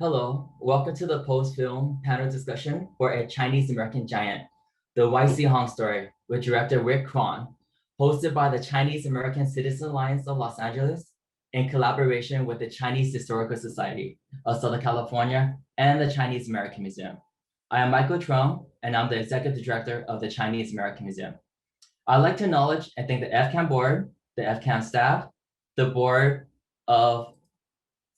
Hello, welcome to the post-film panel discussion for A Chinese American Giant, the Wei Hong story with director Rick Quan, hosted by the Chinese American Citizen Alliance of Los Angeles in collaboration with the Chinese Historical Society of Southern California and the Chinese American Museum. I am Michael Trung, and I'm the executive director of the Chinese American Museum. I'd like to acknowledge and thank the FCAM board, the FCAM staff, the board of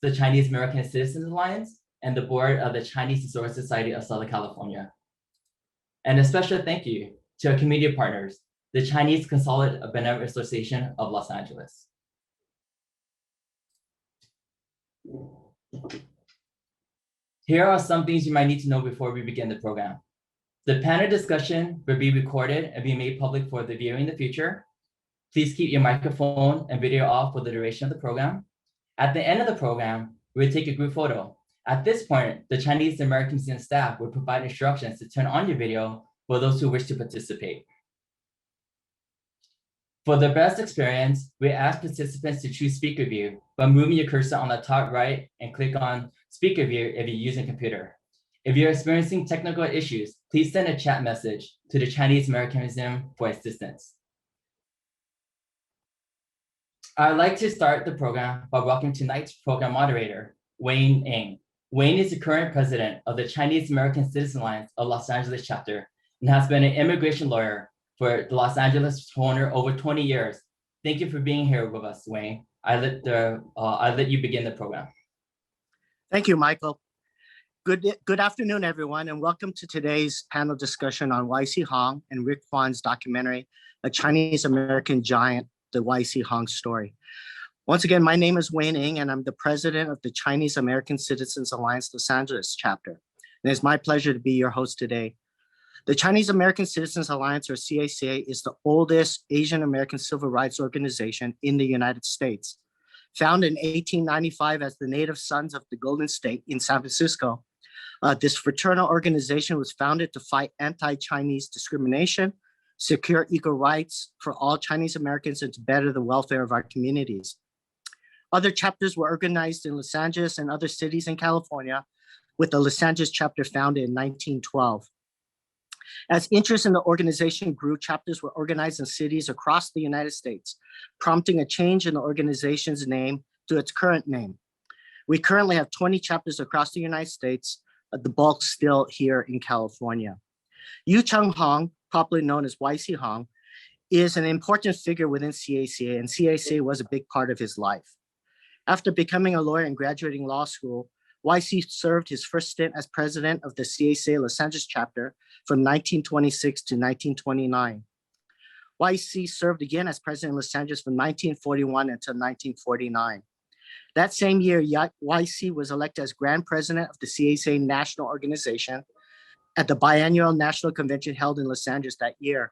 the Chinese American Citizens Alliance, and the board of the Chinese Historical Society of Southern California. And a special thank you to our community partners, the Chinese Consolidated Benevolent Association of Los Angeles. Here are some things you might need to know before we begin the program. The panel discussion will be recorded and be made public for the viewing in the future. Please keep your microphone and video off for the duration of the program. At the end of the program, we'll take a group photo. At this point, the Chinese American Museum staff will provide instructions to turn on your video for those who wish to participate. For the best experience, we ask participants to choose speaker view by moving your cursor on the top right and click on speaker view if you're using a computer. If you're experiencing technical issues, please send a chat message to the Chinese American Museum for assistance. I'd like to start the program by welcoming tonight's program moderator, Wei Yang. Wei is the current president of the Chinese American Citizen Alliance of Los Angeles chapter and has been an immigration lawyer for the Los Angeles corner over 20 years. Thank you for being here with us, Wei. I let you begin the program. Thank you, Michael. Good afternoon, everyone, and welcome to today's panel discussion on Wei Hong and Rick Quan's documentary, A Chinese American Giant, the Wei Hong story. Once again, my name is Wei Yang, and I'm the president of the Chinese American Citizens Alliance Los Angeles chapter. And it's my pleasure to be your host today. The Chinese American Citizens Alliance, or C.A.C.A, is the oldest Asian American civil rights organization in the United States. Founded in 1895 as the Native Sons of the Golden State in San Francisco, this fraternal organization was founded to fight anti-Chinese discrimination, secure equal rights for all Chinese Americans, and to better the welfare of our communities. Other chapters were organized in Los Angeles and other cities in California, with the Los Angeles chapter founded in 1912. As interest in the organization grew, chapters were organized in cities across the United States, prompting a change in the organization's name to its current name. We currently have 20 chapters across the United States, the bulk still here in California. Eugene Hong, popularly known as Wei Hong, is an important figure within C.A.C.A, and C.A.C.A was a big part of his life. After becoming a lawyer and graduating law school, Wei served his first stint as president of the C.A.C.A Los Angeles chapter from 1926 to 1929. Wei served again as president of Los Angeles from 1941 until 1949. That same year, Wei was elected as grand president of the C.A.C.A National Organization at the biannual national convention held in Los Angeles that year.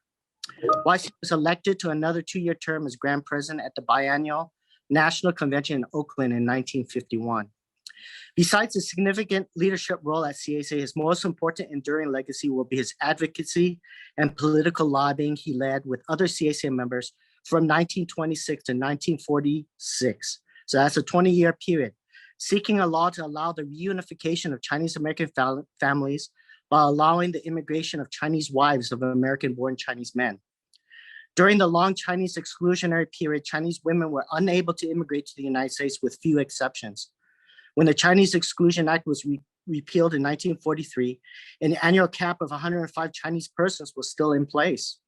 Wei was elected to another two-year term as grand president at the biannual national convention in Oakland in 1951. Besides his significant leadership role at C.A.C.A, his most important enduring legacy will be his advocacy and political lobbying he led with other C.A.C.A members from 1926 to 1946. So that's a 20-year period, seeking a law to allow the reunification of Chinese American families while allowing the immigration of Chinese wives of American-born Chinese men. During the long Chinese exclusionary period, Chinese women were unable to immigrate to the United States with few exceptions. When the Chinese Exclusion Act was repealed in 1943, an annual cap of 105 Chinese persons was still in place.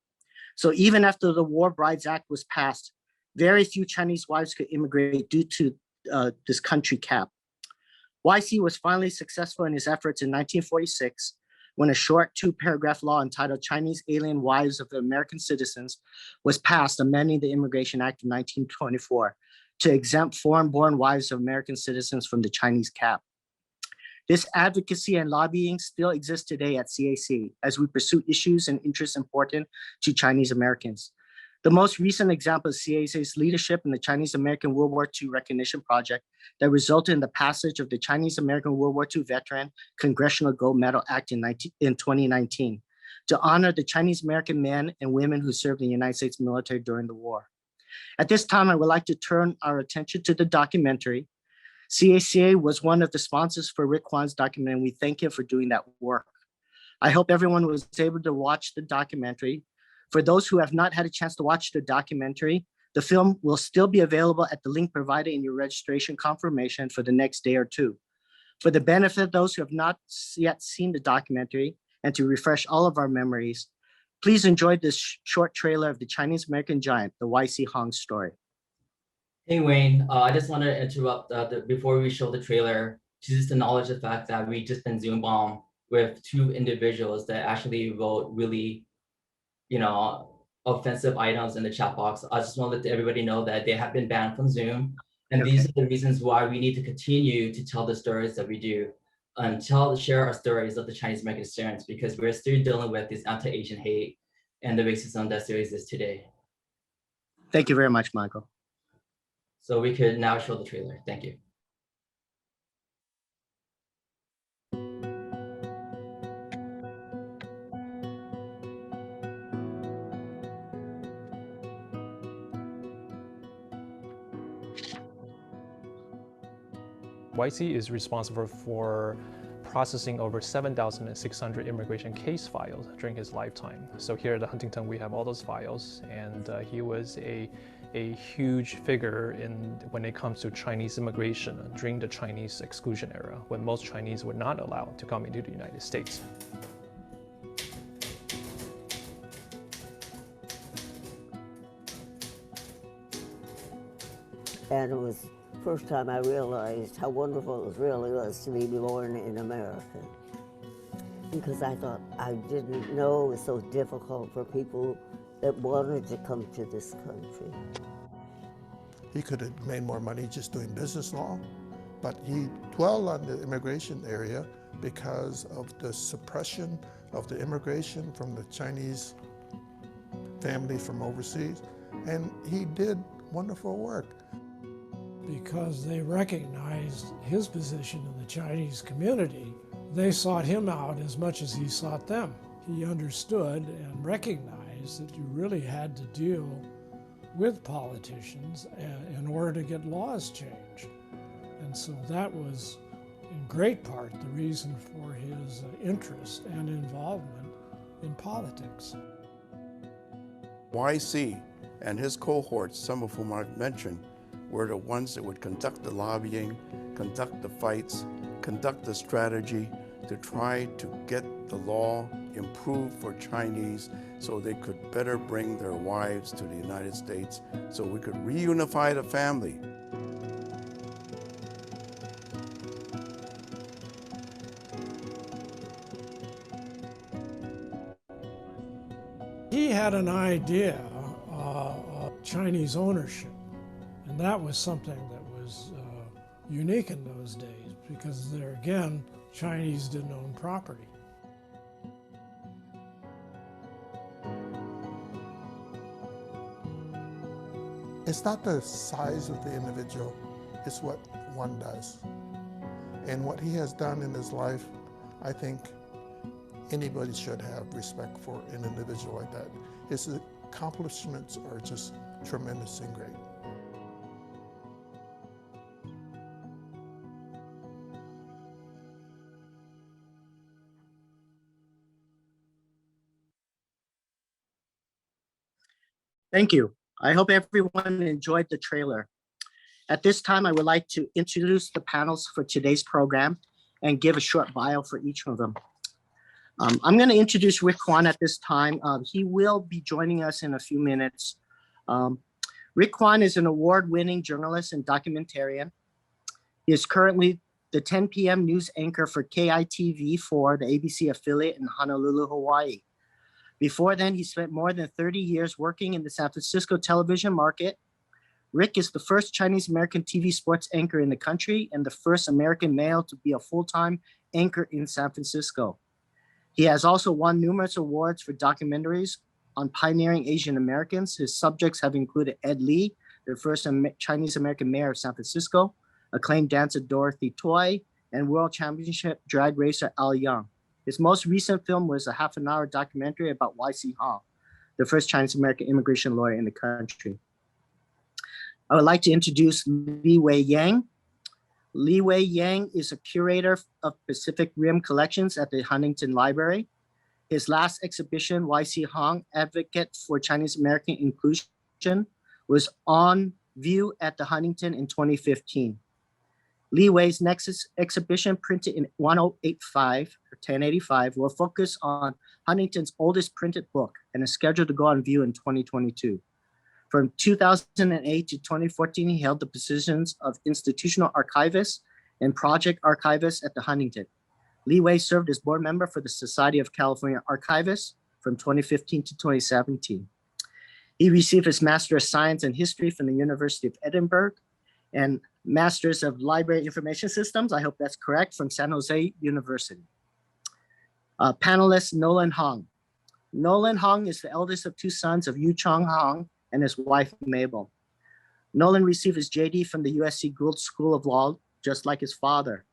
So even after the War Brides Act was passed, very few Chinese wives could immigrate due to this country cap. Wei was finally successful in his efforts in 1946 when a short two-paragraph law entitled Chinese Alien Wives of American Citizens was passed, amending the Immigration Act of 1924 to exempt foreign-born wives of American citizens from the Chinese cap. This advocacy and lobbying still exists today at C.A.C. as we pursue issues and interests important to Chinese Americans. The most recent example is C.A.C.'s leadership in the Chinese American World War II Recognition Project that resulted in the passage of the Chinese American World War II Veteran Congressional Gold Medal Act in 2019 to honor the Chinese American men and women who served in the United States military during the war. At this time, I would like to turn our attention to the documentary. C.A.C.A. was one of the sponsors for Rick Quan's documentary, and we thank him for doing that work. I hope everyone was able to watch the documentary. For those who have not had a chance to watch the documentary, the film will still be available at the link provided in your registration confirmation for the next day or two. For the benefit of those who have not yet seen the documentary and to refresh all of our memories, please enjoy this short trailer of the Chinese American giant, the Y.C. Hong story. Hey Wayne, I just want to interrupt before we show the trailer to just acknowledge the fact that we just been Zoom bombed with two individuals that actually wrote really, offensive items in the chat box. I just want to let everybody know that they have been banned from Zoom. And these are the reasons why we need to continue to tell the stories that we do and share our stories of the Chinese American experience, because we're still dealing with this anti-Asian hate and the racism that still exists today. Thank you very much, Michael. So we could now show the trailer. Thank you. YC is responsible for processing over 7,600 immigration case files during his lifetime. So here at the Huntington, we have all those files, and he was a huge figure when it comes to Chinese immigration during the Chinese Exclusion era, when most Chinese were not allowed to come into the United States. And it was the first time I realized how wonderful it really was to be born in America. Because I thought, I didn't know it was so difficult for people that wanted to come to this country. He could have made more money just doing business law, but he dwelled on the immigration area because of the suppression of the immigration from the Chinese family from overseas, and he did wonderful work. Because they recognized his position in the Chinese community, they sought him out as much as he sought them. He understood and recognized that you really had to deal with politicians in order to get laws changed. And so that was, in great part, the reason for his interest and involvement in politics. YC and his cohorts, some of whom I've mentioned, were the ones that would conduct the lobbying, conduct the fights, conduct the strategy to try to get the law improved for Chinese so they could better bring their wives to the United States, so we could reunify the family. He had an idea of Chinese ownership, and that was something that was unique in those days, because there again, Chinese didn't own property. It's not the size of the individual, it's what one does. And what he has done in his life, I think anybody should have respect for an individual like that. His accomplishments are just tremendous and great. Thank you. I hope everyone enjoyed the trailer. At this time, I would like to introduce the panels for today's program and give a short bio for each of them. I'm going to introduce Rick Quan at this time. He will be joining us in a few minutes. Rick Quan is an award-winning journalist and documentarian. He is currently the 10 p.m. news anchor for KITV4, the ABC affiliate in Honolulu, Hawaii. Before then, he spent more than 30 years working in the San Francisco television market. Rick is the first Chinese-American TV sports anchor in the country and the first American male to be a full-time anchor in San Francisco. He has also won numerous awards for documentaries on pioneering Asian Americans. His subjects have included Ed Lee, the first Chinese-American mayor of San Francisco, acclaimed dancer Dorothy Toy, and world championship drag racer Al Young. His most recent film was a half-an-hour documentary about Y.C. Hong, the first Chinese-American immigration lawyer in the country. I would like to introduce Wei Yang. Wei Yang is a curator of Pacific Rim collections at the Huntington Library. His last exhibition, Y.C. Hong, Advocate for Chinese American Inclusion, was on view at the Huntington in 2015. Wei's next exhibition, printed in 1085, will focus on Huntington's oldest printed book and is scheduled to go on view in 2022. From 2008 to 2014, he held the positions of institutional archivist and project archivist at the Huntington. Wei served as board member for the Society of California Archivists from 2015 to 2017. He received his Master of Science in History from the University of Edinburgh and Masters of Library Information Systems, I hope that's correct, from San Jose University. Panelist Nowland Hong. Nowland Hong is the eldest of two sons of Eugene Hong and his wife Mabel. Nowland received his JD from the USC Gould School of Law, just like his father.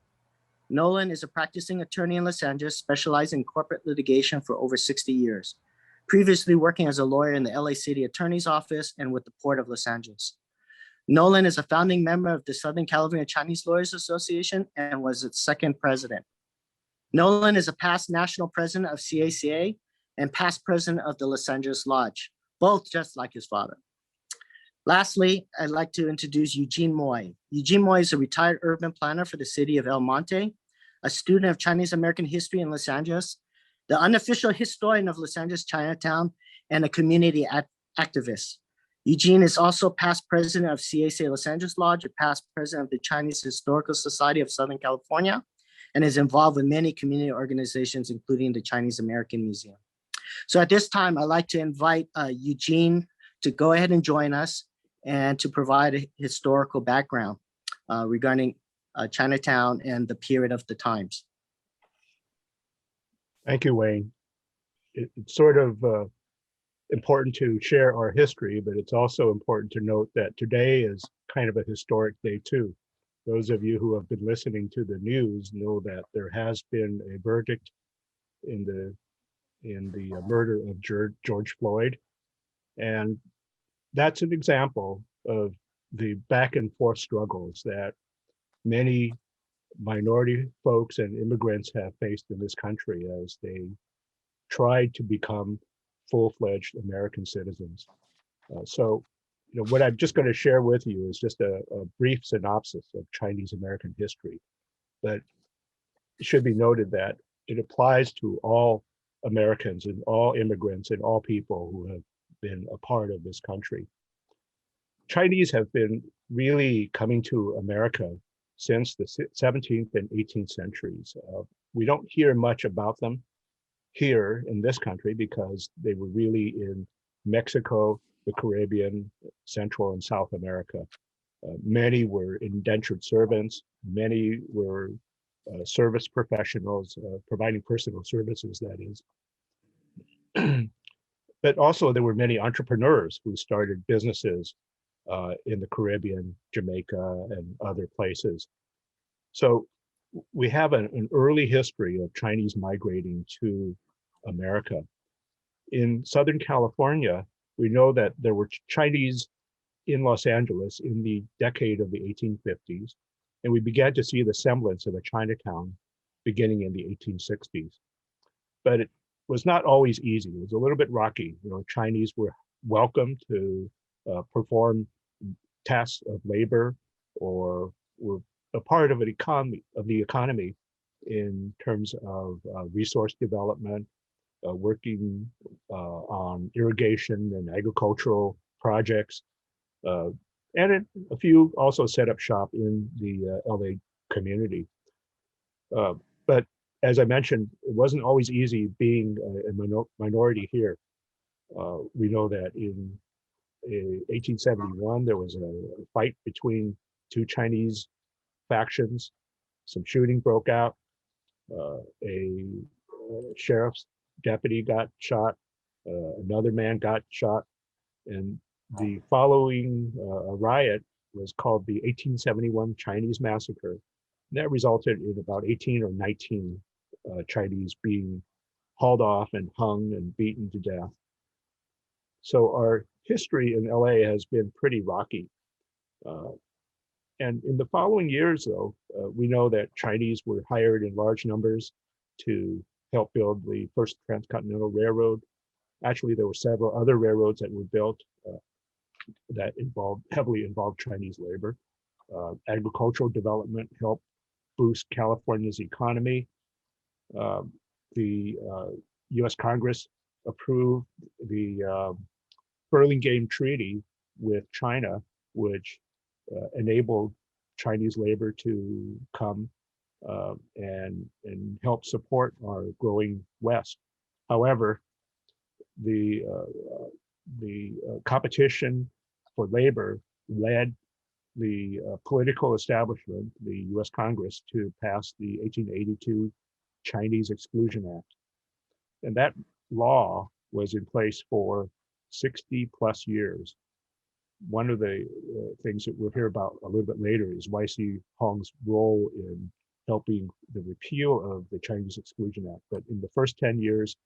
Nowland is a practicing attorney in Los Angeles, specializing in corporate litigation for over 60 years, previously working as a lawyer in the LA City Attorney's Office and with the Port of Los Angeles. Nowland is a founding member of the Southern California Chinese Lawyers Association and was its second president. Nowland is a past national president of C.A.C.A. and past president of the Los Angeles Lodge, both just like his father. Lastly, I'd like to introduce Eugene Moy. Eugene Moy is a retired urban planner for the city of El Monte, a student of Chinese American history in Los Angeles, the unofficial historian of Los Angeles Chinatown, and a community activist. Eugene is also past president of C.A.C.A. Los Angeles Lodge, a past president of the Chinese Historical Society of Southern California, and is involved with many community organizations, including the Chinese American Museum. So at this time, I'd like to invite Eugene to go ahead and join us and to provide a historical background regarding Chinatown and the period of the times. Thank you, Wayne. It's sort of important to share our history, but it's also important to note that today is kind of a historic day too. Those of you who have been listening to the news know that there has been a verdict in the murder of George Floyd, and that's an example of the back and forth struggles that many minority folks and immigrants have faced in this country as they tried to become full-fledged American citizens. So, what I'm just going to share with you is just a brief synopsis of Chinese American history. But it should be noted that it applies to all Americans and all immigrants and all people who have been a part of this country. Chinese have been really coming to America since the 17th and 18th centuries. We don't hear much about them here in this country because they were really in Mexico, the Caribbean, Central and South America. Many were indentured servants, many were service professionals, providing personal services, that is. But also there were many entrepreneurs who started businesses in the Caribbean, Jamaica, and other places. So we have an early history of Chinese migrating to America. In Southern California, we know that there were Chinese in Los Angeles in the decade of the 1850s, and we began to see the semblance of a Chinatown beginning in the 1860s. But it was not always easy. It was a little bit rocky. Chinese were welcome to perform tasks of labor or were a part of the economy in terms of resource development, working on irrigation and agricultural projects. And a few also set up shop in the LA community. But as I mentioned, it wasn't always easy being a minority here. We know that in 1871, there was a fight between two Chinese factions. Some shooting broke out. A sheriff's deputy got shot. Another man got shot. And the following riot was called the 1871 Chinese Massacre. And that resulted in about 18 or 19 Chinese being hauled off and hung and beaten to death. So our history in LA has been pretty rocky. And in the following years, though, we know that Chinese were hired in large numbers to help build the first transcontinental railroad. Actually, there were several other railroads that were built that heavily involved Chinese labor. Agricultural development helped boost California's economy. The U.S. Congress approved the Burlingame Treaty with China, which enabled Chinese labor to come and help support our growing West. However, the competition for labor led the political establishment, the U.S. Congress, to pass the 1882 Chinese Exclusion Act. And that law was in place for 60 plus years. One of the things that we'll hear about a little bit later is Y.C. Hong's role in helping the repeal of the Chinese Exclusion Act. But in the first 10 years,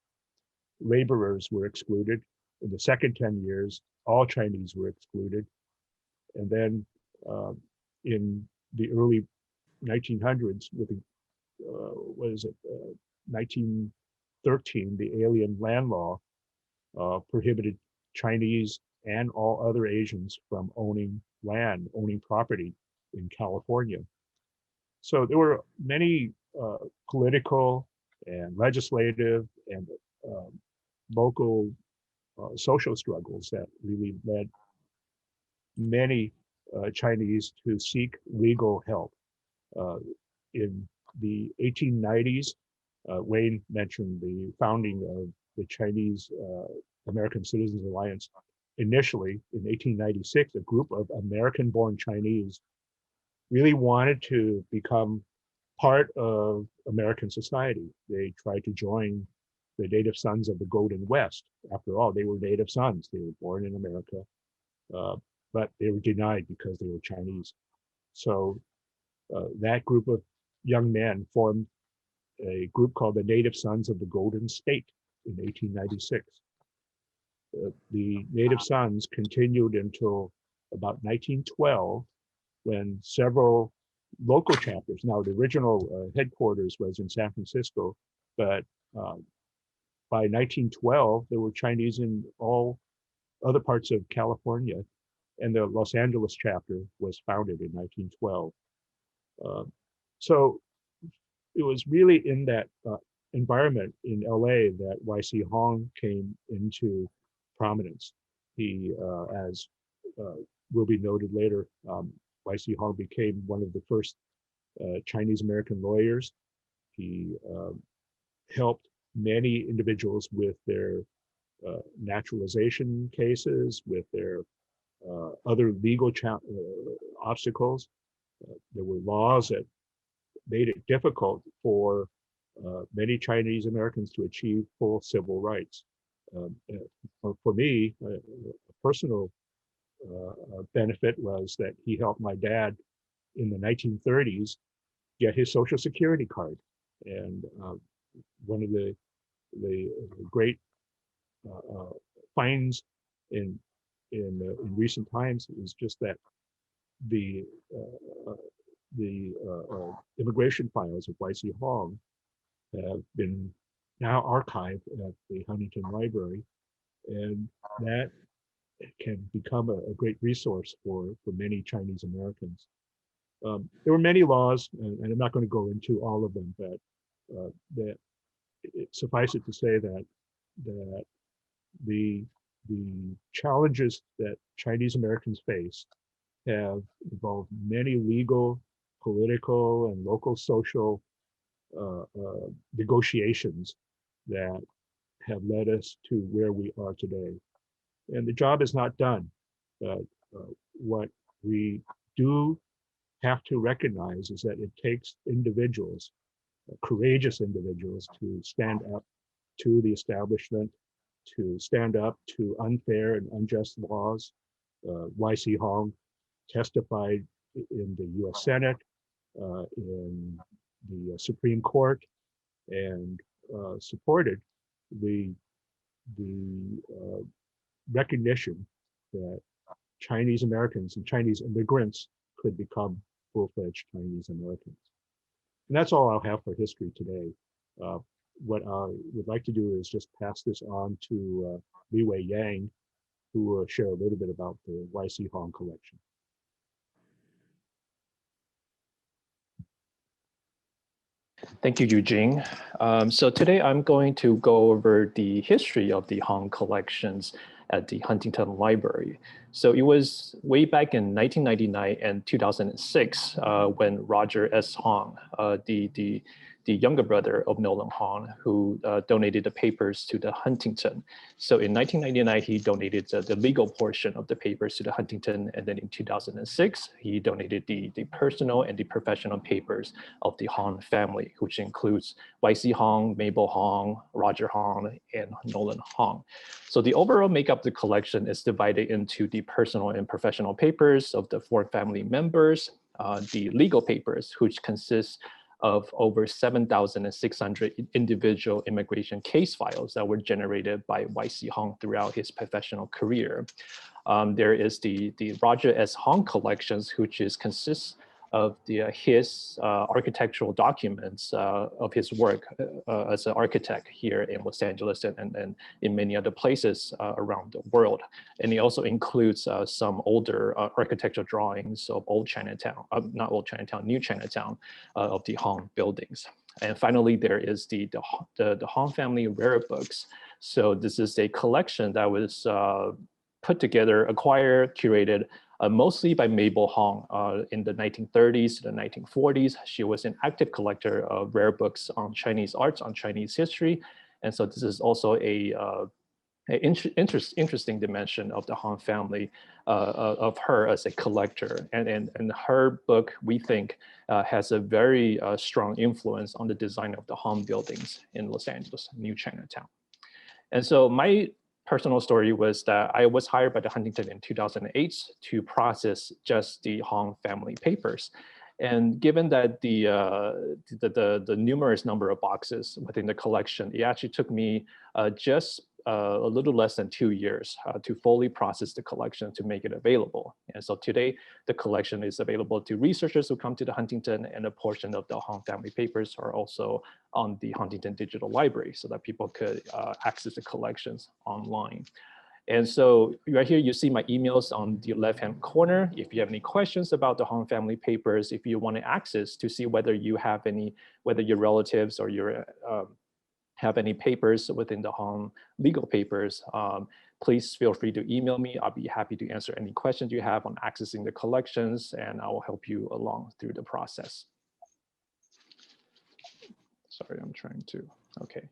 laborers were excluded. In the second 10 years, all Chinese were excluded. And then in the early 1900s, with the, 1913, the Alien Land Law prohibited Chinese and all other Asians from owning land, owning property in California. So there were many political and legislative and local social struggles that really led many Chinese to seek legal help. In the 1890s, Wayne mentioned the founding of the Chinese American Citizens Alliance. Initially, in 1896, a group of American-born Chinese really wanted to become part of American society. They tried to join the native sons of the Golden West. After all, they were native sons. They were born in America, but they were denied because they were Chinese. So that group of young men formed a group called the Native Sons of the Golden State in 1896. The Native Sons continued until about 1912, when several local chapters, now the original headquarters was in San Francisco, but by 1912, there were Chinese in all other parts of California, and the Los Angeles chapter was founded in 1912. So it was really in that environment in LA that Y.C. Hong came into prominence. He, as will be noted later, Y.C. Hong became one of the first Chinese American lawyers. He helped many individuals with their naturalization cases, with their other legal obstacles. There were laws that made it difficult for many Chinese Americans to achieve full civil rights. For me, a personal benefit was that he helped my dad in the 1930s get his Social Security card. And one of the great finds in recent times is just that the immigration files of Y.C. Hong have been now archived at the Huntington Library, and that can become a great resource for many Chinese Americans. There were many laws, and I'm not going to go into all of them, but that suffice it to say that the challenges that Chinese Americans face have involved many legal, political, and local social negotiations that have led us to where we are today. And the job is not done, but what we do have to recognize is that it takes individuals, courageous individuals, to stand up to the establishment, to stand up to unfair and unjust laws. Y.C. Hong testified in the U.S. Senate, in the Supreme Court, and supported the recognition that Chinese Americans and Chinese immigrants could become full-fledged Chinese Americans. And that's all I'll have for history today. What I would like to do is just pass this on to Wei Yang, who will share a little bit about the Y.C. Hong collection. Thank you, Eugene. So today I'm going to go over the history of the Hong collections at the Huntington Library. So it was way back in 1999 and 2006 when Roger S. Hong, the younger brother of Nowland Hong, who donated the papers to the Huntington. So in 1999, he donated the legal portion of the papers to the Huntington. And then in 2006, he donated the personal and the professional papers of the Hong family, which includes Y.C. Hong, Mabel Hong, Roger Hong, and Nowland Hong. So the overall makeup of the collection is divided into the personal and professional papers of the four family members, the legal papers, which consists of over 7,600 individual immigration case files that were generated by Y.C. Hong throughout his professional career. There is the Roger S. Hong collections, which consists of his architectural documents of his work as an architect here in Los Angeles and in many other places around the world. And it also includes some older architectural drawings of old Chinatown, not old Chinatown, new Chinatown of the Hong buildings. And finally, there is the Hong family rare books. So this is a collection that was put together, acquired, curated, mostly by Mabel Hong in the 1930s to the 1940s. She was an active collector of rare books on Chinese arts, on Chinese history. And so this is also an interesting dimension of the Hong family, of her as a collector. And her book, we think, has a very strong influence on the design of the Hong buildings in Los Angeles, New Chinatown. And so my personal story was that I was hired by the Huntington in 2008 to process just the Hong family papers. And given that the numerous number of boxes within the collection, it actually took me just a little less than 2 years to fully process the collection to make it available. And so today, the collection is available to researchers who come to the Huntington, and a portion of the Hong family papers are also on the Huntington Digital Library so that people could access the collections online. And so right here, you see my emails on the left-hand corner. If you have any questions about the Hong family papers, if you want to access to see whether you have any, whether your relatives or your have any papers within the Hong legal papers, please feel free to email me. I'll be happy to answer any questions you have on accessing the collections, and I will help you along through the process. Sorry, I'm trying to, okay.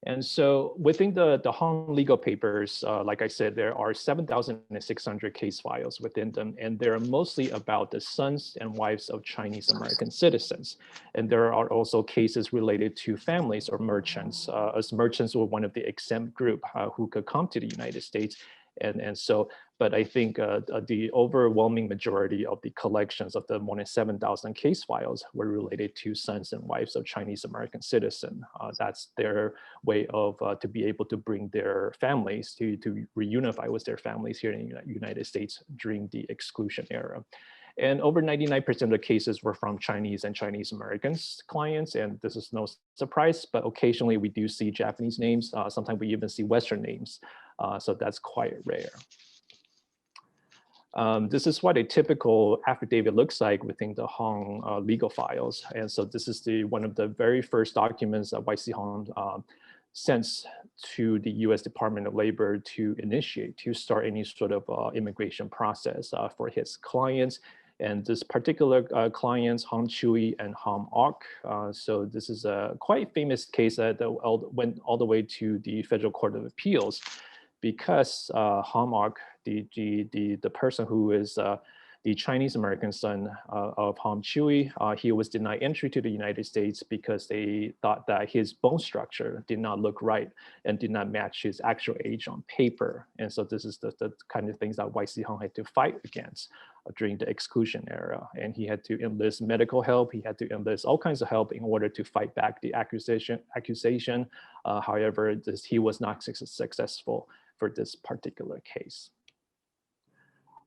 And so within the Hong legal papers, like I said, there are 7,600 case files within them, and they're mostly about the sons and wives of Chinese American citizens. And there are also cases related to families or merchants, as merchants were one of the exempt group who could come to the United States. And so, but I think the overwhelming majority of the collections of the more than 7,000 case files were related to sons and wives of Chinese American citizens. That's their way of to be able to bring their families to reunify with their families here in the United States during the exclusion era. And over 99% of the cases were from Chinese and Chinese Americans clients, and this is no surprise, but occasionally we do see Japanese names. Sometimes we even see Western names, so that's quite rare. This is what a typical affidavit looks like within the Hong legal files. And so this is one of the very first documents that Y.C. Hong sent to the US Department of Labor to initiate, to start any sort of immigration process for his clients. And this particular clients, Hong Chui and Hong Ok. So this is a quite famous case that went all the way to the Federal Court of Appeals, because Hong Ok, the person who is the Chinese American son of Hong Chui, he was denied entry to the United States because they thought that his bone structure did not look right and did not match his actual age on paper. And so this is the kind of things that Y.C. Hong had to fight against during the exclusion era. And he had to enlist medical help. He had to enlist all kinds of help in order to fight back the accusation. However, he was not successful for this particular case.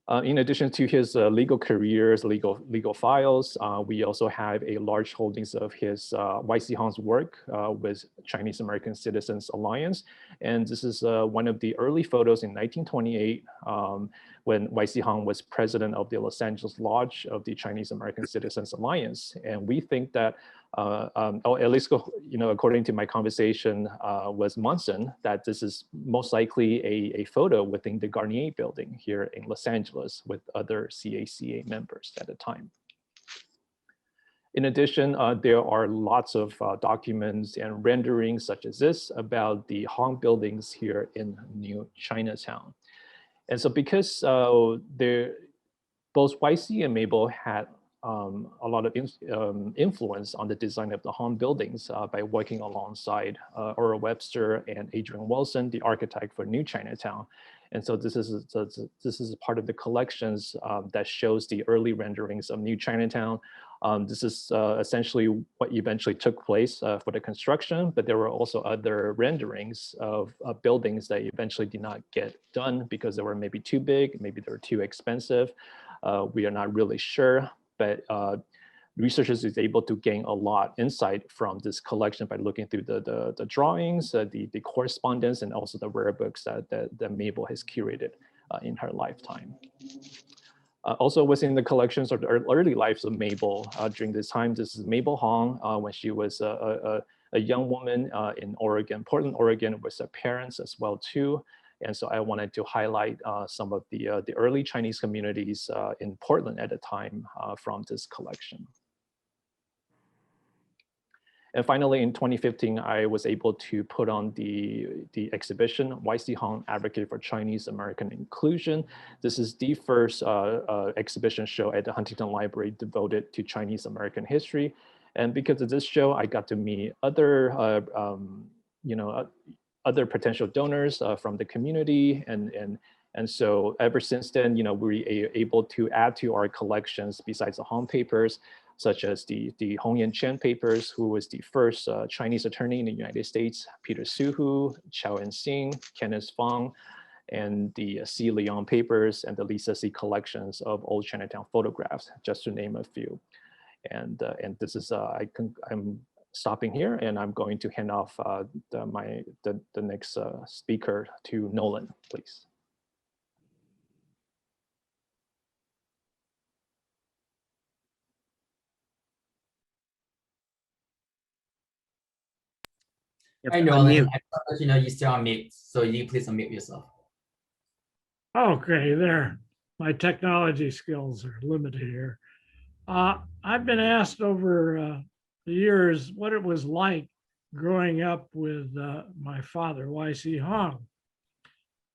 In addition to his legal careers, legal files, we also have a large holdings of his Y.C. Hong's work with Chinese American Citizens Alliance. And this is one of the early photos in 1928 when Y.C. Hong was president of the Los Angeles Lodge of the Chinese American Citizens Alliance. And we think that, or at least according to my conversation with Munson, that this is most likely a photo within the Garnier building here in Los Angeles with other C.A.C.A. members at the time. In addition, there are lots of documents and renderings such as this about the Hong buildings here in New Chinatown. And so because both YC and Mabel had a lot of influence on the design of the Hong buildings by working alongside Earl Webster and Adrian Wilson, the architect for New Chinatown. And so this is part of the collections that shows the early renderings of New Chinatown. This is essentially what eventually took place for the construction, but there were also other renderings of buildings that eventually did not get done because they were maybe too big, maybe they were too expensive. We are not really sure, but researchers is able to gain a lot insight from this collection by looking through the drawings, the correspondence, and also the rare books that Mabel has curated in her lifetime. Also within the collections of the early lives of Mabel during this time, this is Mabel Hong when she was a young woman in Oregon, Portland, Oregon, with her parents as well too. And so I wanted to highlight some of the early Chinese communities in Portland at the time from this collection. And finally, in 2015, I was able to put on the exhibition, Y.C. Hong Advocate for Chinese American Inclusion. This is the first exhibition show at the Huntington Library devoted to Chinese American history. And because of this show, I got to meet other, other potential donors from the community. And so ever since then, we were able to add to our collections besides the Hong papers, such as the Hong Yan Chen papers, who was the first Chinese attorney in the United States, Peter Suhu, Chao En-sing, Kenneth Fong, and the C. Leon papers and the Lisa C. collections of old Chinatown photographs, just to name a few. And this is, I'm stopping here and I'm going to hand off the next speaker to Nolan, please. I know, Nolan, I thought that you're still on mute, so you please unmute yourself. Okay, there. My technology skills are limited here. I've been asked over the years what it was like growing up with my father, Y.C. Hong.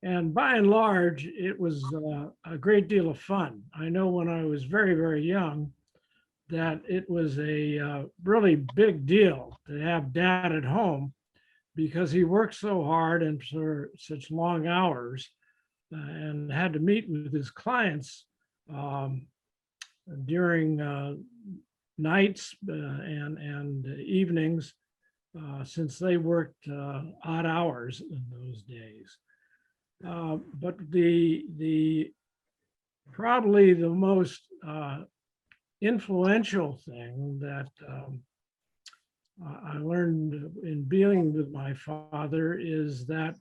And by and large, it was a great deal of fun. I know when I was very, very young, that it was a really big deal to have dad at home because he worked so hard and for such long hours and had to meet with his clients during nights and evenings since they worked odd hours in those days. But probably the most influential thing that I learned in dealing with my father is that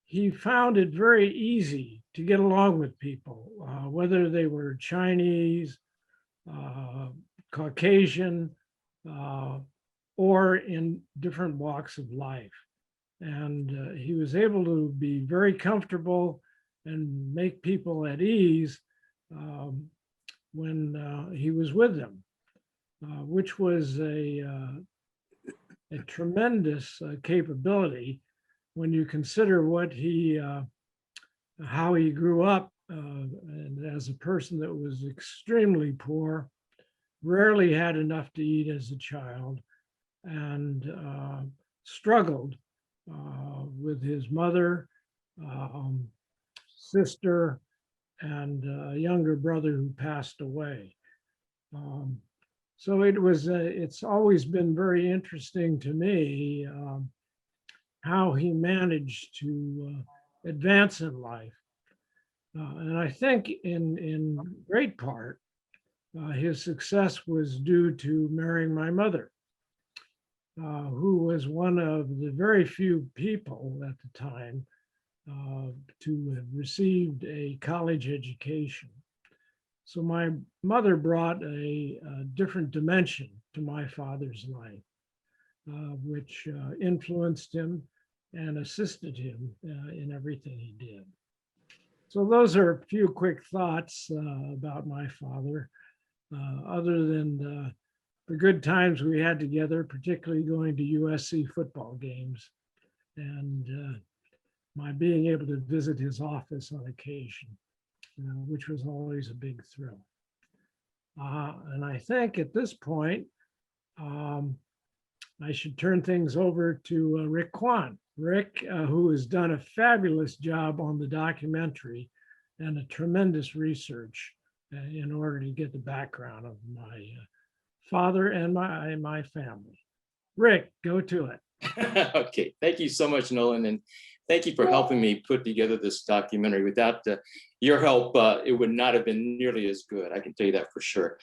he found it very easy to get along with people, whether they were Chinese, Caucasian, or in different walks of life. And he was able to be very comfortable and make people at ease when he was with them, which was a tremendous capability when you consider what how he grew up and as a person that was extremely poor, rarely had enough to eat as a child, and struggled with his mother, sister, and a younger brother who passed away. So it's always been very interesting to me how he managed to advance in life. And I think in great part, his success was due to marrying my mother, who was one of the very few people at the time to have received a college education. So my mother brought a different dimension to my father's life, which influenced him and assisted him in everything he did. So those are a few quick thoughts about my father, other than the good times we had together, particularly going to USC football games, and my being able to visit his office on occasion, which was always a big thrill. And I think at this point, I should turn things over to Rick Quan. Rick, who has done a fabulous job on the documentary and a tremendous research in order to get the background of my father and my family. Rick, go to it. Okay, thank you so much, Nolan, and thank you for helping me put together this documentary. Without your help, it would not have been nearly as good. I can tell you that for sure.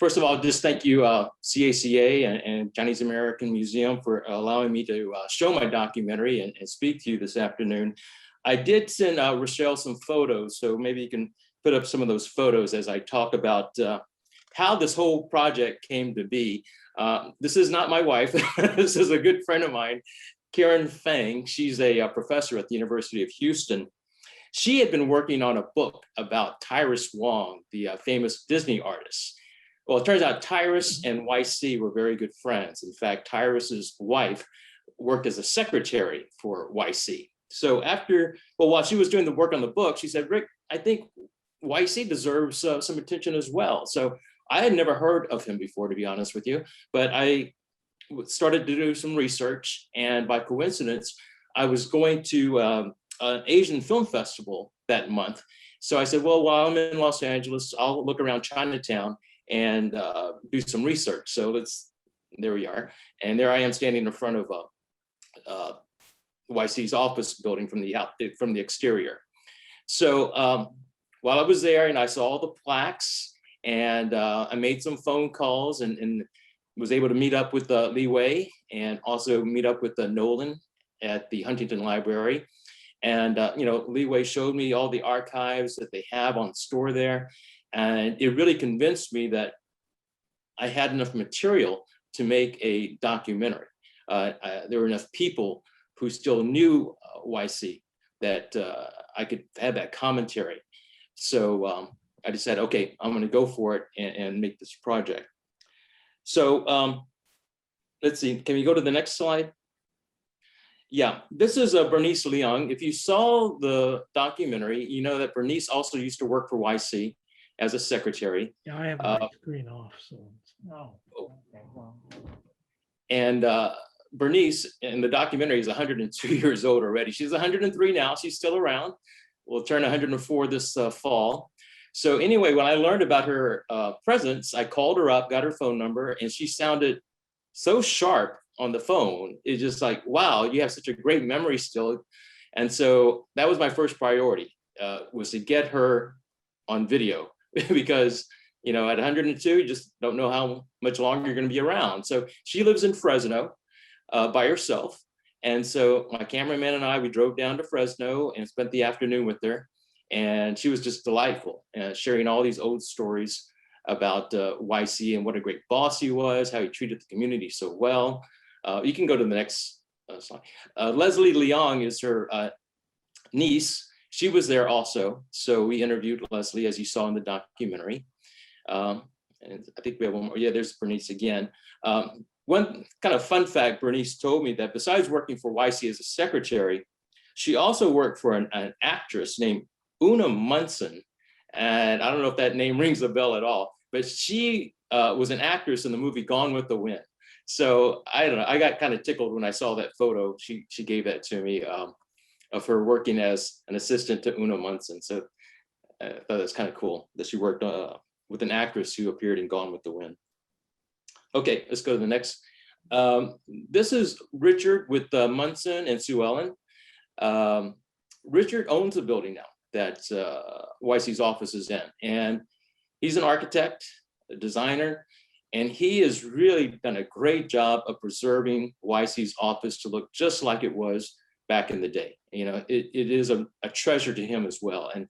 First of all, just thank you, C.A.C.A. and Chinese American Museum for allowing me to show my documentary and speak to you this afternoon. I did send Rochelle some photos, so maybe you can put up some of those photos as I talk about how this whole project came to be. This is not my wife. This is a good friend of mine, Karen Fang. She's a professor at the University of Houston. She had been working on a book about Tyrus Wong, the famous Disney artist. Well, it turns out Tyrus and YC were very good friends. In fact, Tyrus's wife worked as a secretary for YC. So while she was doing the work on the book, she said, Rick, I think YC deserves some attention as well. So I had never heard of him before, to be honest with you, but I started to do some research, and by coincidence, I was going to an Asian film festival that month. So I said, well, while I'm in Los Angeles, I'll look around Chinatown and do some research. So there we are. And there I am standing in front of YC's office building from the exterior. So while I was there and I saw all the plaques, and I made some phone calls and was able to meet up with Li Wei and also meet up with Nowland at the Huntington Library. And Li Wei showed me all the archives that they have on store there. And it really convinced me that I had enough material to make a documentary. There were enough people who still knew YC that I could have that commentary. So I decided, okay, I'm going to go for it and make this project. So let's see, can we go to the next slide? Yeah, this is Bernice Liang. If you saw the documentary, you know that Bernice also used to work for YC as a secretary. Yeah, I have my screen off, so. And Bernice in the documentary is 102 years old already. She's 103 now, she's still around. We'll turn 104 this fall. So anyway, when I learned about her presence, I called her up, got her phone number, and she sounded so sharp on the phone. It's just like, wow, you have such a great memory still. And so that was my first priority, was to get her on video because, at 102, you just don't know how much longer you're going to be around. So she lives in Fresno by herself. And so my cameraman and I, we drove down to Fresno and spent the afternoon with her. And she was just delightful, sharing all these old stories about YC and what a great boss he was, how he treated the community so well. You can go to the next slide. Leslie Liang is her niece. She was there also. So we interviewed Leslie, as you saw in the documentary. And I think we have one more. Yeah, there's Bernice again. One kind of fun fact, Bernice told me that besides working for YC as a secretary, she also worked for an actress named Una Munson, and I don't know if that name rings a bell at all, but she was an actress in the movie Gone with the Wind. So I don't know, I got kind of tickled when I saw that photo. She gave that to me of her working as an assistant to Una Munson. So I thought that's kind of cool that she worked with an actress who appeared in Gone with the Wind. Okay, let's go to the next. This is Richard with Munson and Sue Ellen. Richard owns the building now. that YC's office is in. And he's an architect, a designer, and he has really done a great job of preserving YC's office to look just like it was back in the day. You know, it is a treasure to him as well. And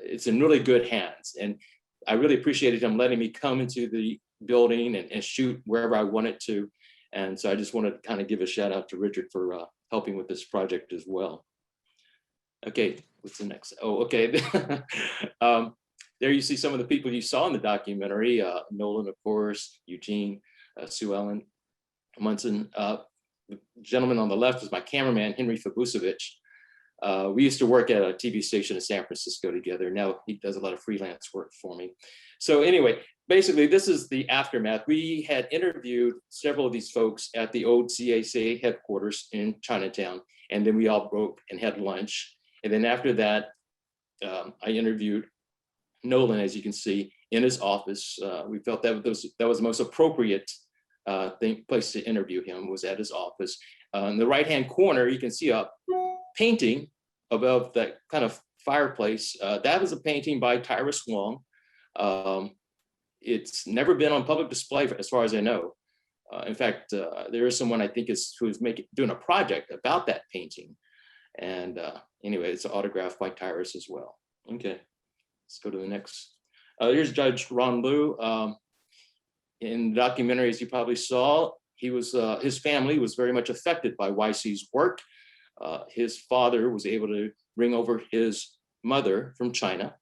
it's in really good hands. And I really appreciated him letting me come into the building and shoot wherever I wanted to. And so I just wanted to kind of give a shout out to Richard for helping with this project as well. Okay, what's the next? Oh, okay. There you see some of the people you saw in the documentary, Nolan, of course, Eugene, Sue Ellen, Munson. The gentleman on the left is my cameraman, Henry Fabusevich. We used to work at a TV station in San Francisco together. Now he does a lot of freelance work for me. So anyway, basically this is the aftermath. We had interviewed several of these folks at the old C.A.C.A headquarters in Chinatown, and then we all broke and had lunch. And then after that, I interviewed Nolan, as you can see, in his office. We felt that was the most appropriate place to interview him, was at his office. In the right-hand corner, you can see a painting above that kind of fireplace. That was a painting by Tyrus Wong. It's never been on public display as far as I know. In fact, there is someone I think who's doing a project about that painting. And anyway, it's autographed by Tyrus as well. Okay, let's go to the next. Here's Judge Ron Liu. In the documentary, as you probably saw, his family was very much affected by YC's work. His father was able to bring over his mother from China.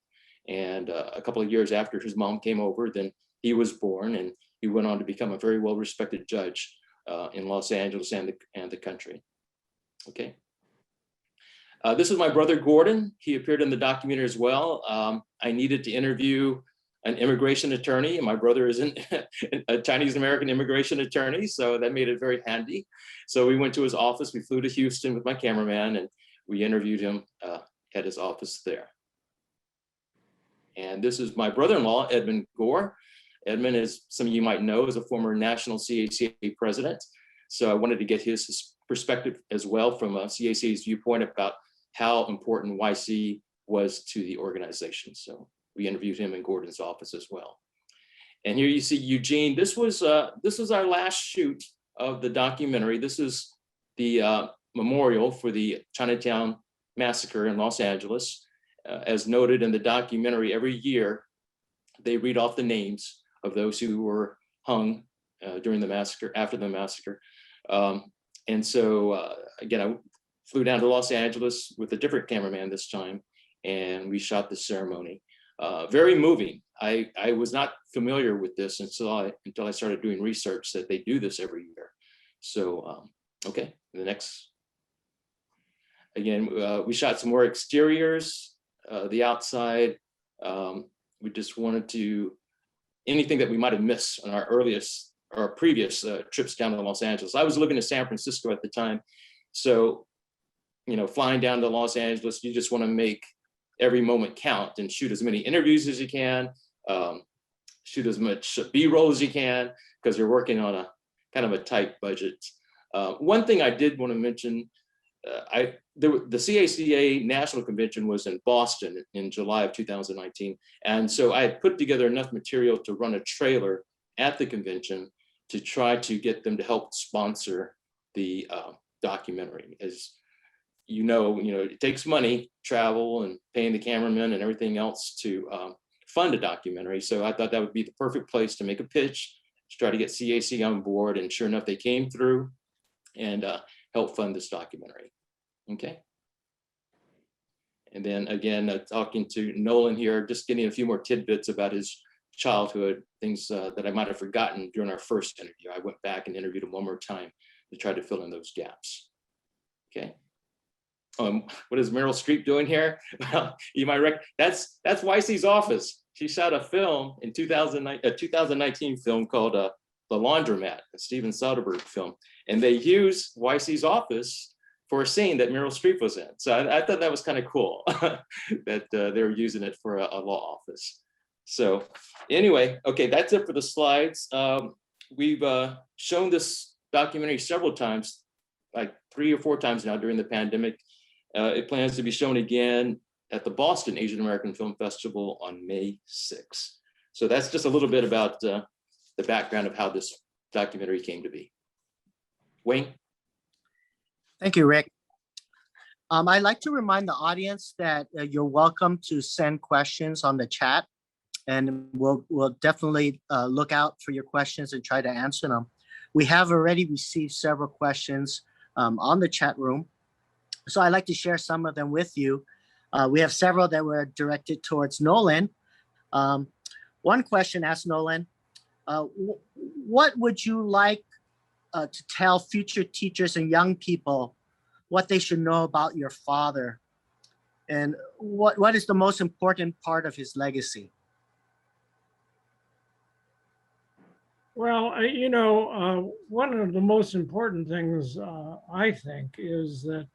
And a couple of years after his mom came over, then he was born, and he went on to become a very well-respected judge in Los Angeles and the country. Okay. This is my brother, Gordon. He appeared in the documentary as well. I needed to interview an immigration attorney, and my brother is a Chinese American immigration attorney, so that made it very handy. So we went to his office. We flew to Houston with my cameraman, and we interviewed him at his office there. And this is my brother-in-law, Edmund Gore. Edmund, as some of you might know, is a former national C.A.C.A president. So I wanted to get his perspective as well from C.A.C.A.'s viewpoint about how important YC was to the organization. So we interviewed him in Gordon's office as well. And here you see Eugene. This was our last shoot of the documentary. This is the memorial for the Chinatown massacre in Los Angeles. As noted in the documentary, every year they read off the names of those who were hung during the massacre, after the massacre. And so again, I flew down to Los Angeles with a different cameraman this time, and we shot the ceremony. Very moving. I was not familiar with this until I started doing research that they do this every year. So, okay, the next. Again, we shot some more exteriors, the outside. We just wanted to, anything that we might have missed on our previous trips down to Los Angeles. I was living in San Francisco at the time. So, you know, flying down to Los Angeles, you just want to make every moment count and shoot as many interviews as you can, shoot as much B-roll as you can, because you're working on a kind of a tight budget. One thing I did want to mention, the C.A.C.A National Convention was in Boston in July of 2019. And so I had put together enough material to run a trailer at the convention to try to get them to help sponsor the documentary. As you know, it takes money, travel and paying the cameraman and everything else to fund a documentary. So I thought that would be the perfect place to make a pitch, to try to get C.A.C.A on board. And sure enough, they came through and helped fund this documentary. Okay. And then again, talking to Nolan here, just getting a few more tidbits about his childhood, things that I might have forgotten during our first interview. I went back and interviewed him one more time to try to fill in those gaps. Okay. What is Meryl Streep doing here? Well, you might that's YC's office. She shot a film in 2019 film called The Laundromat, a Steven Soderbergh film. And they used YC's office for a scene that Meryl Streep was in. So I thought that was kind of cool that they were using it for a law office. So anyway, okay, that's it for the slides. We've shown this documentary several times, like 3 or 4 times now during the pandemic. It plans to be shown again at the Boston Asian American Film Festival on May 6th. So that's just a little bit about the background of how this documentary came to be. Wayne? Thank you, Rick. I'd like to remind the audience that you're welcome to send questions on the chat, and we'll definitely look out for your questions and try to answer them. We have already received several questions on the chat room, so I'd like to share some of them with you. We have several that were directed towards Nolan. One question asked Nolan, what would you like to tell future teachers and young people what they should know about your father? And what is the most important part of his legacy? Well, one of the most important things I think is that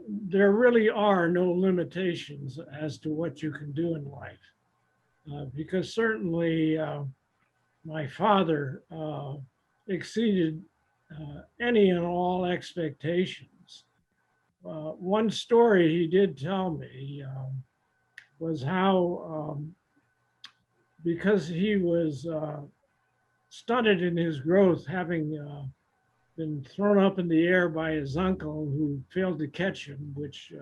there really are no limitations as to what you can do in life. Because certainly my father exceeded any and all expectations. One story he did tell me was how, because he was stunted in his growth, having been thrown up in the air by his uncle who failed to catch him, which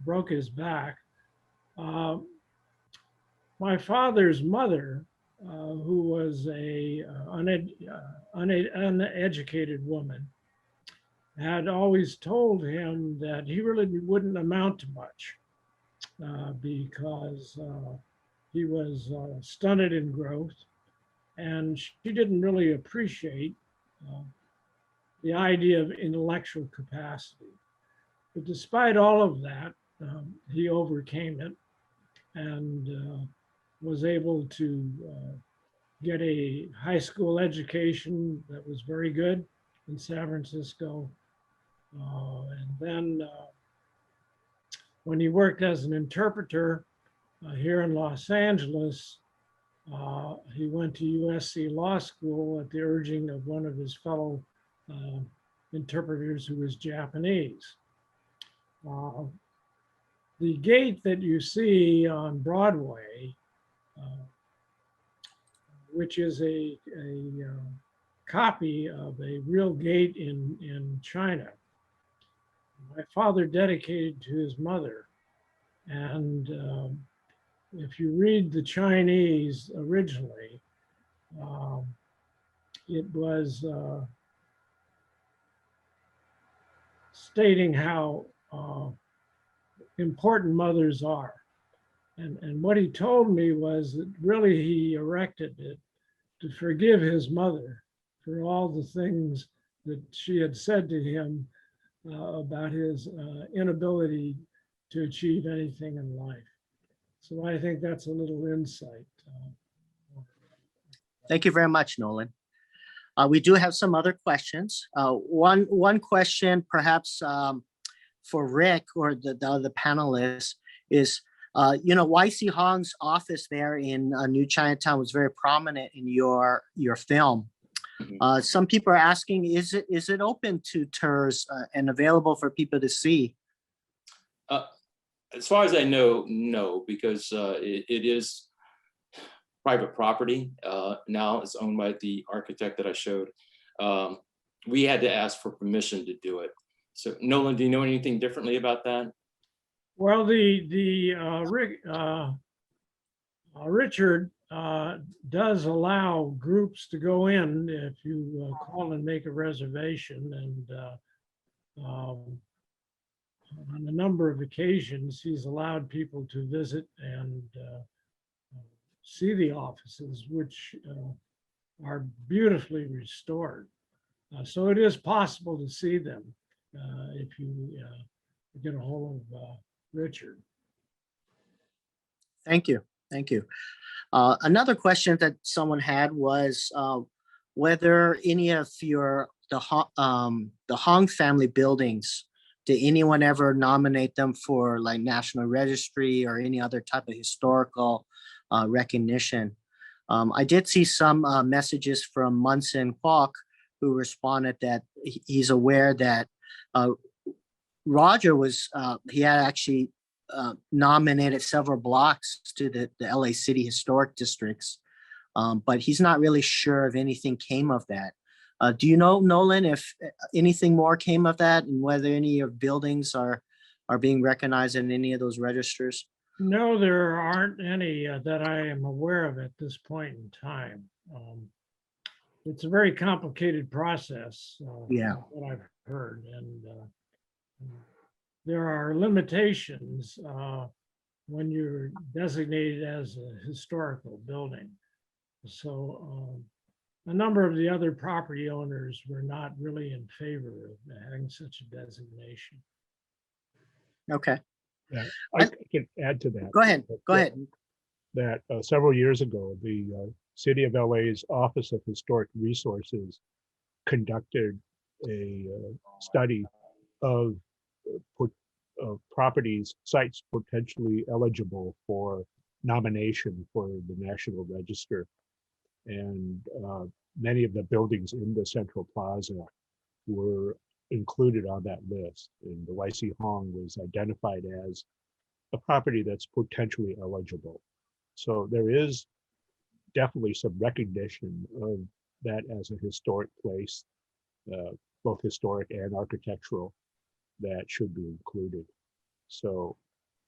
broke his back. My father's mother, who was a uneducated woman, had always told him that he really wouldn't amount to much because he was stunted in growth, and she didn't really appreciate the idea of intellectual capacity. But despite all of that, he overcame it and was able to get a high school education that was very good in San Francisco. And then when he worked as an interpreter here in Los Angeles, he went to USC Law School at the urging of one of his fellow interpreters who was Japanese. The gate that you see on Broadway, which is a copy of a real gate in China, my father dedicated to his mother. And if you read the Chinese originally, it was stating how important mothers are. And what he told me was that really he erected it to forgive his mother for all the things that she had said to him about his inability to achieve anything in life. So I think that's a little insight. Thank you very much, Nolan. We do have some other questions. One question perhaps for Rick or the other panelists is, Y.C. Hong's office there in New Chinatown was very prominent in your film. Some people are asking, is it open to tours and available for people to see? As far as I know, no, because it is private property. Now it's owned by the architect that I showed. We had to ask for permission to do it. So Nolan, do you know anything differently about that? Well, Richard does allow groups to go in if you call and make a reservation, and on a number of occasions, he's allowed people to visit and see the offices, which are beautifully restored. So it is possible to see them if you get a hold of Richard. Thank you. Thank you. Another question that someone had was whether any of the Hong family buildings, did anyone ever nominate them for like National Registry or any other type of historical recognition? I did see some messages from Munson Kwok, who responded that he's aware that Roger was, he had actually nominated several blocks to the LA City Historic Districts, but he's not really sure if anything came of that. Do you know, Nolan, if anything more came of that and whether any of buildings are being recognized in any of those registers? No, there aren't any that I am aware of at this point in time. It's a very complicated process, Yeah. what I've heard, and there are limitations when you're designated as a historical building. So a number of the other property owners were not really in favor of having such a designation. Okay. Yeah, I can add to that. Go ahead. Go ahead. That several years ago, the City of LA's Office of Historic Resources conducted a study of properties, sites potentially eligible for nomination for the National Register. And many of the buildings in the Central Plaza were included on that list. And the Wei Hong was identified as a property that's potentially eligible. So there is definitely some recognition of that as a historic place, both historic and architectural, that should be included. So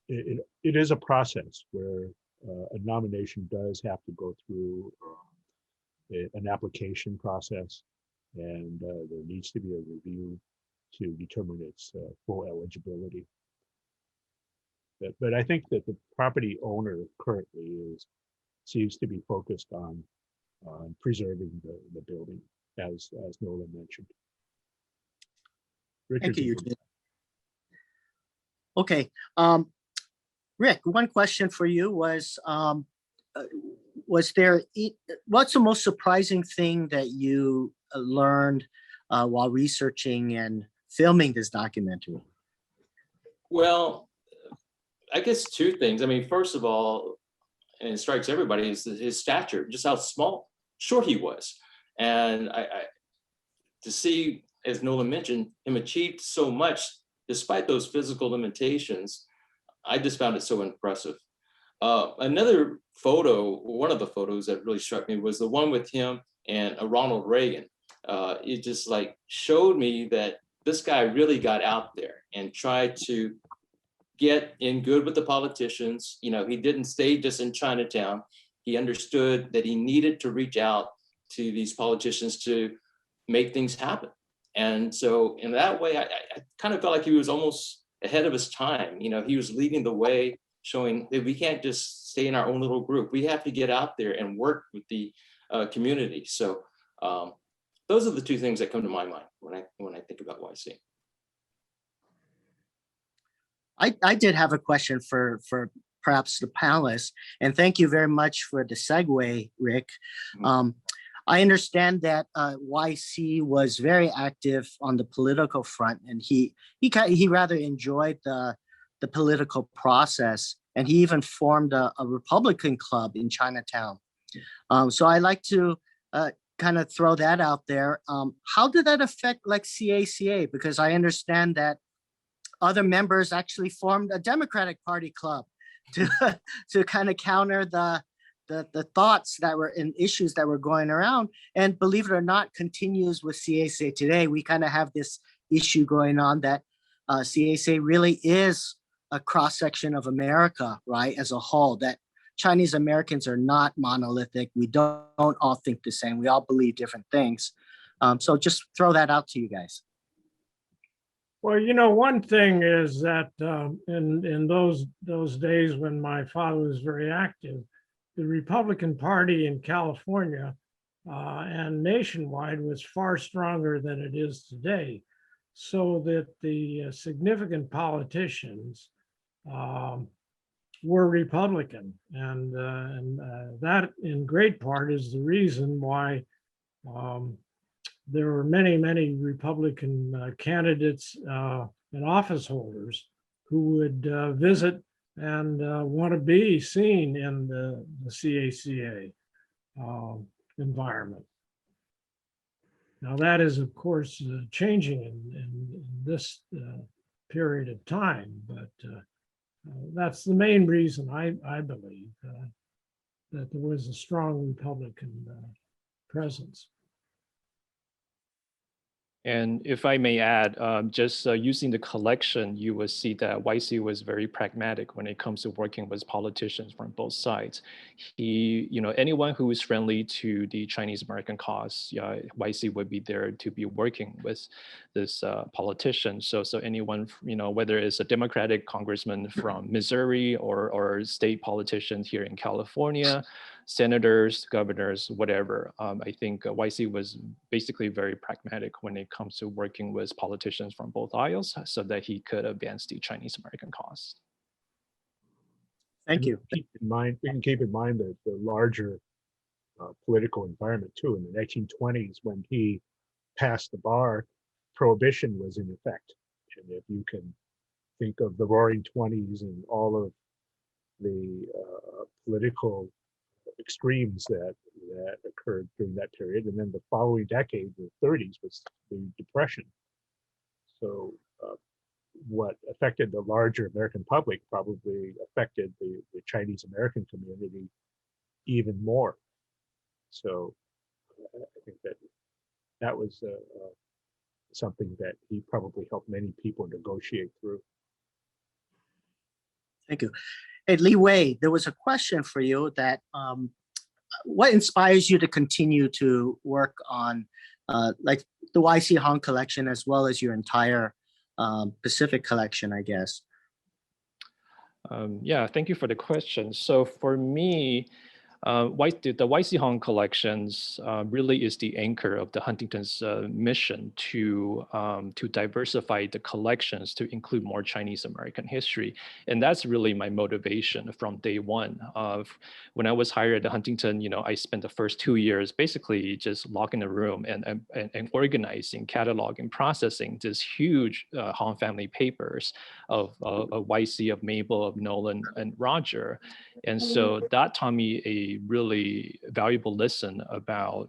it is a process where a nomination does have to go through an application process, and there needs to be a review to determine its full eligibility. But I think that the property owner currently seems to be focused on preserving the building, as Nolan mentioned. Richard, Thank you, Eugene. Okay, Rick, one question for you was there, what's the most surprising thing that you learned while researching and filming this documentary? Well, I guess two things. I mean, first of all, and it strikes everybody, is his stature, just how short he was. And to see, as Nolan mentioned, him achieve so much despite those physical limitations, I just found it so impressive. Another photo, one of the photos that really struck me was the one with him and Ronald Reagan. It just like showed me that this guy really got out there and tried to get in good with the politicians. You know, he didn't stay just in Chinatown. He understood that he needed to reach out to these politicians to make things happen. And so in that way, I kind of felt like he was almost ahead of his time. You know, he was leading the way, showing that we can't just stay in our own little group. We have to get out there and work with the community. So those are the two things that come to my mind when I think about YC. I did have a question for perhaps the panelists, and thank you very much for the segue, Rick. I understand that YC was very active on the political front, and he rather enjoyed the political process, and he even formed a Republican club in Chinatown. So I like to kind of throw that out there. How did that affect like C.A.C.A? Because I understand that other members actually formed a Democratic Party club to kind of counter the thoughts that were in issues that were going around. And believe it or not, continues with C.A.C.A today. We kind of have this issue going on that C.A.C.A really is a cross-section of America, right, as a whole, that Chinese Americans are not monolithic. We don't all think the same. We all believe different things. So just throw that out to you guys. Well, you know, one thing is that in those days when my father was very active, the Republican Party in California and nationwide was far stronger than it is today, so that the significant politicians were Republican, and that in great part is the reason why there were many Republican candidates and office holders who would visit and want to be seen in the C.A.C.A environment. Now that is, of course, changing in this period of time. But that's the main reason I believe that there was a strong Republican presence. And if I may add, just using the collection, you will see that YC was very pragmatic when it comes to working with politicians from both sides. He, anyone who is friendly to the Chinese American cause, YC would be there to be working with this politician. So anyone, whether it's a Democratic congressman from Missouri or state politicians here in California, senators, governors, whatever. I think YC was basically very pragmatic when it comes to working with politicians from both aisles so that he could advance the Chinese American cause. Thank you. We can keep in mind that the larger political environment too. In the 1920s, when he passed the bar, prohibition was in effect. And if you can think of the Roaring 20s and all of the political extremes that occurred during that period, and then the following decade, the 30s, was the Depression. So what affected the larger American public probably affected the Chinese American community even more. So I think that was something that he probably helped many people negotiate through. Thank you. Hey, Li Wei, there was a question for you that what inspires you to continue to work on like the Y.C. Hong collection as well as your entire Pacific collection, I guess? Yeah, thank you for the question. So for me, the Y.C. Hong collections really is the anchor of the Huntington's mission to diversify the collections to include more Chinese American history. And that's really my motivation from day one. When I was hired at Huntington, I spent the first 2 years basically just locked in a room and organizing, cataloging, processing this huge Hong family papers of Y.C., of Mabel, of Nolan, and Roger. And so that taught me a really valuable lesson about,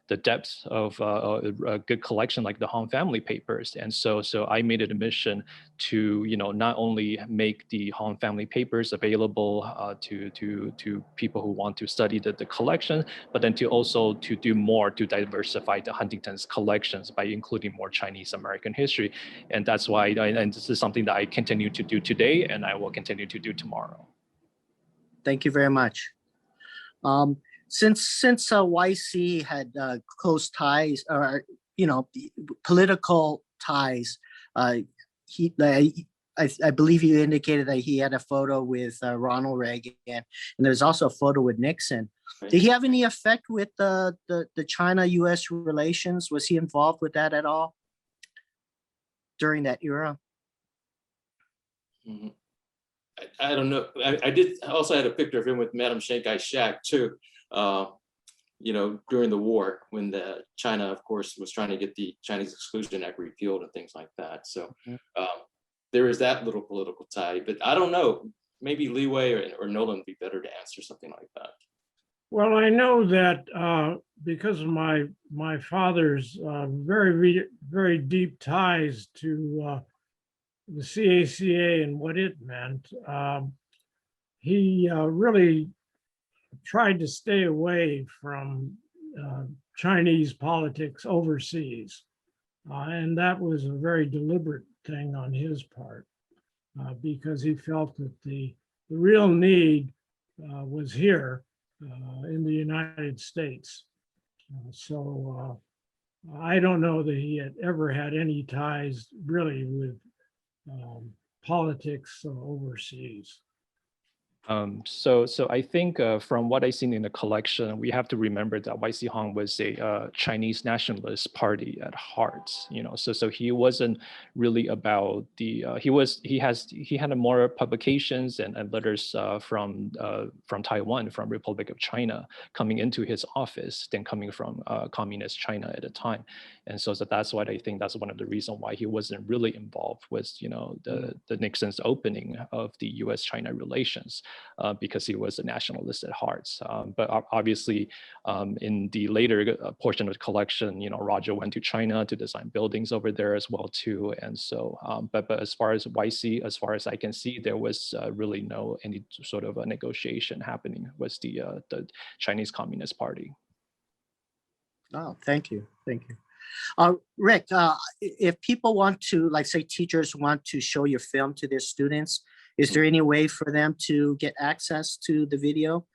the depth of a good collection like the Hong family papers. And so I made it a mission to, not only make the Hong family papers available to people who want to study the collection, but then to do more to diversify the Huntington's collections by including more Chinese American history. And that's why, and this is something that I continue to do today, and I will continue to do tomorrow. Thank you very much. Since YC had close ties, or political ties, I believe you indicated that he had a photo with Ronald Reagan, and there's also a photo with Nixon. Did he have any effect with the China-U.S. relations? Was he involved with that at all during that era? Mm-hmm. I don't know. I also had a picture of him with Madam C.A.C.A too, during the war when China, of course, was trying to get the Chinese Exclusion Act repealed and things like that. So there is that little political tie, but I don't know, maybe Li Wei or Nolan would be better to answer something like that. Well, I know that because of my father's very, very deep ties to the C.A.C.A. and what it meant, he really tried to stay away from Chinese politics overseas. And that was a very deliberate thing on his part, because he felt that the real need was here in the United States. So I don't know that he had ever had any ties really with politics overseas. So I think from what I've seen in the collection, we have to remember that Y.C. Hong was a Chinese nationalist party at heart. So he wasn't really about the. He had more publications and letters from Taiwan, from Republic of China, coming into his office than coming from communist China at the time. And so that's what I think that's one of the reasons why he wasn't really involved with the Nixon's opening of the U.S.-China relations. because he was a nationalist at heart. But obviously, in the later portion of the collection, Roger went to China to design buildings over there as well too. And so, but as far as YC, as far as I can see, there was really no any sort of a negotiation happening with the Chinese Communist Party. Oh, thank you. Thank you. Rick, if people want to, like say teachers want to show your film to their students, is there any way for them to get access to the video?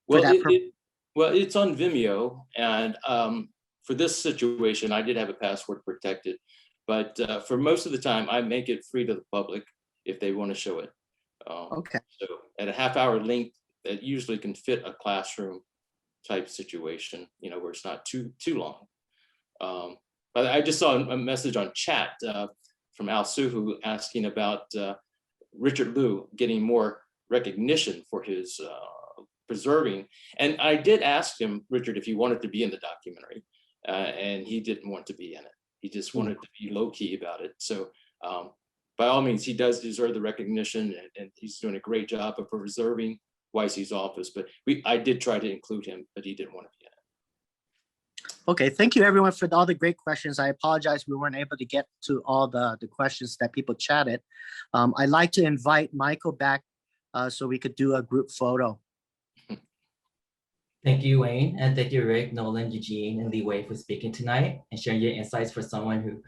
Well, it's on Vimeo, and for this situation, I did have a password protected, but for most of the time, I make it free to the public if they want to show it. Okay. So at a half-hour length, that usually can fit a classroom type situation, where it's not too long. But I just saw a message on chat from Al Suhu asking about Richard Liu getting more recognition for his preserving. And I did ask him, Richard, if he wanted to be in the documentary, and he didn't want to be in it. He just wanted to be low key about it. So by all means, he does deserve the recognition, and he's doing a great job of preserving YC's office. But I did try to include him, but he didn't want to be in it. Okay, thank you everyone for all the great questions. I apologize we weren't able to get to all the questions that people chatted. I'd like to invite Michael back so we could do a group photo. Thank you, Wayne, and thank you, Rick, Nolan, Eugene, and Li Wei for speaking tonight and sharing your insights for someone who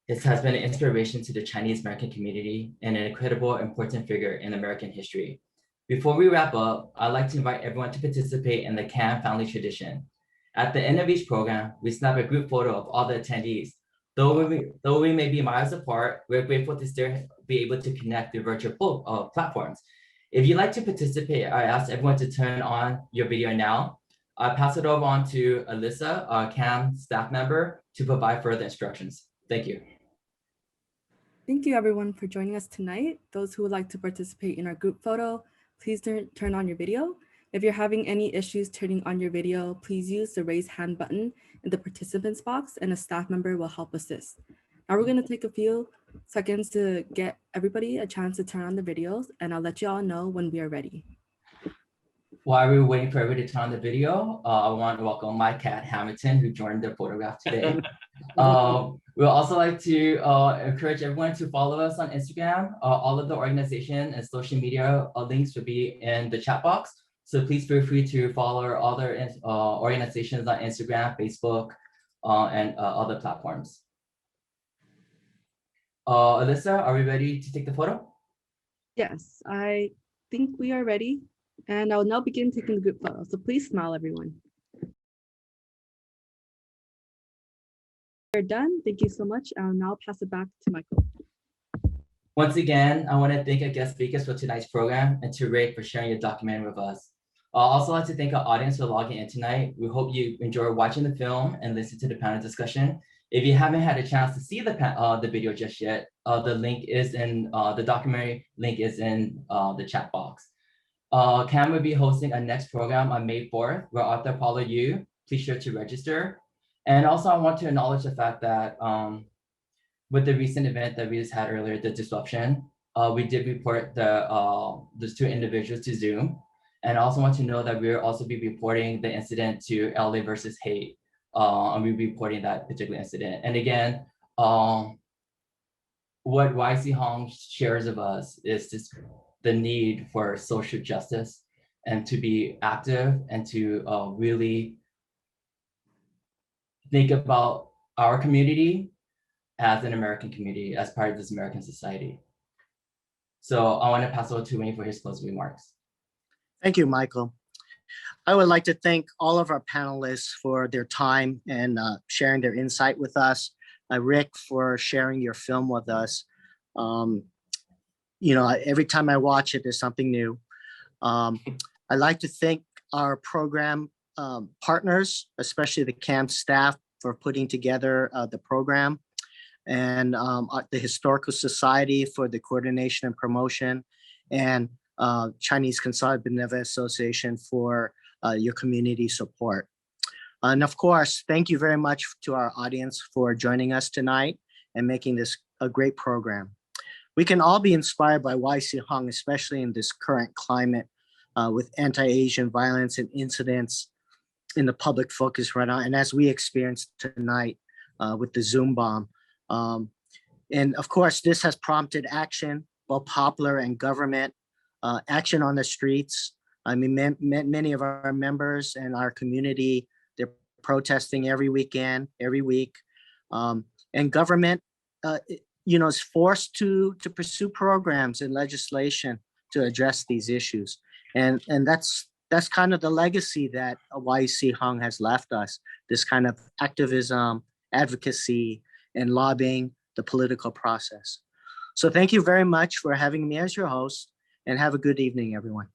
has been an inspiration to the Chinese American community and an incredible, important figure in American history. Before we wrap up, I'd like to invite everyone to participate in the CAM family tradition. At the end of each program, we snap a group photo of all the attendees. Though we may be miles apart, we're grateful to still be able to connect through virtual platforms. If you'd like to participate, I ask everyone to turn on your video now. I'll pass it over on to Alyssa, our CAM staff member, to provide further instructions. Thank you. Thank you everyone for joining us tonight. Those who would like to participate in our group photo, please turn on your video. If you're having any issues turning on your video, please use the raise hand button in the participants box and a staff member will help assist. Now we're going to take a few seconds to get everybody a chance to turn on the videos, and I'll let you all know when we are ready. While we're waiting for everybody to turn on the video, I want to welcome my cat Hamilton, who joined the photograph today. We'd also like to encourage everyone to follow us on Instagram. All of the organization and social media links will be in the chat box. So please feel free to follow our other organizations on Instagram, Facebook, and other platforms. Alyssa, are we ready to take the photo? Yes, I think we are ready. And I'll now begin taking the group photo. So please smile, everyone. We're done. Thank you so much. I'll now pass it back to Michael. Once again, I want to thank our guest speakers for tonight's program and to Rick for sharing your documentary with us. I'd also like to thank our audience for logging in tonight. We hope you enjoy watching the film and listen to the panel discussion. If you haven't had a chance to see the video just yet, the link is in the documentary link is in the chat box. CAM will be hosting a next program on May 4th, where Arthur Paulo Yu. Please sure to register. And also I want to acknowledge the fact that with the recent event that we just had earlier, the disruption, we did report those two individuals to Zoom. And I also want to know that we'll also be reporting the incident to LA versus Hate. And we'll be reporting that particular incident. And again, what YC Hong shares of us is just the need for social justice and to be active and to really think about our community as an American community, as part of this American society. So I want to pass over to Wayne for his closing remarks. Thank you, Michael. I would like to thank all of our panelists for their time and sharing their insight with us. Rick, for sharing your film with us. Every time I watch it, there's something new. I'd like to thank our program partners, especially the CAM staff, for putting together the program, and the Historical Society for the coordination and promotion, and Chinese Consolidated Benevolent Association for your community support. And of course, thank you very much to our audience for joining us tonight and making this a great program. We can all be inspired by Y.C. Hong, especially in this current climate with anti-Asian violence and incidents in the public focus right now. And as we experienced tonight with the Zoom bomb. And of course, this has prompted action, both popular and government, action on the streets. I mean, many of our members and our community, they're protesting every weekend, every week. And government, is forced to pursue programs and legislation to address these issues. And that's kind of the legacy that Y.C. Hong has left us, this kind of activism, advocacy, and lobbying the political process. So thank you very much for having me as your host, and have a good evening, everyone.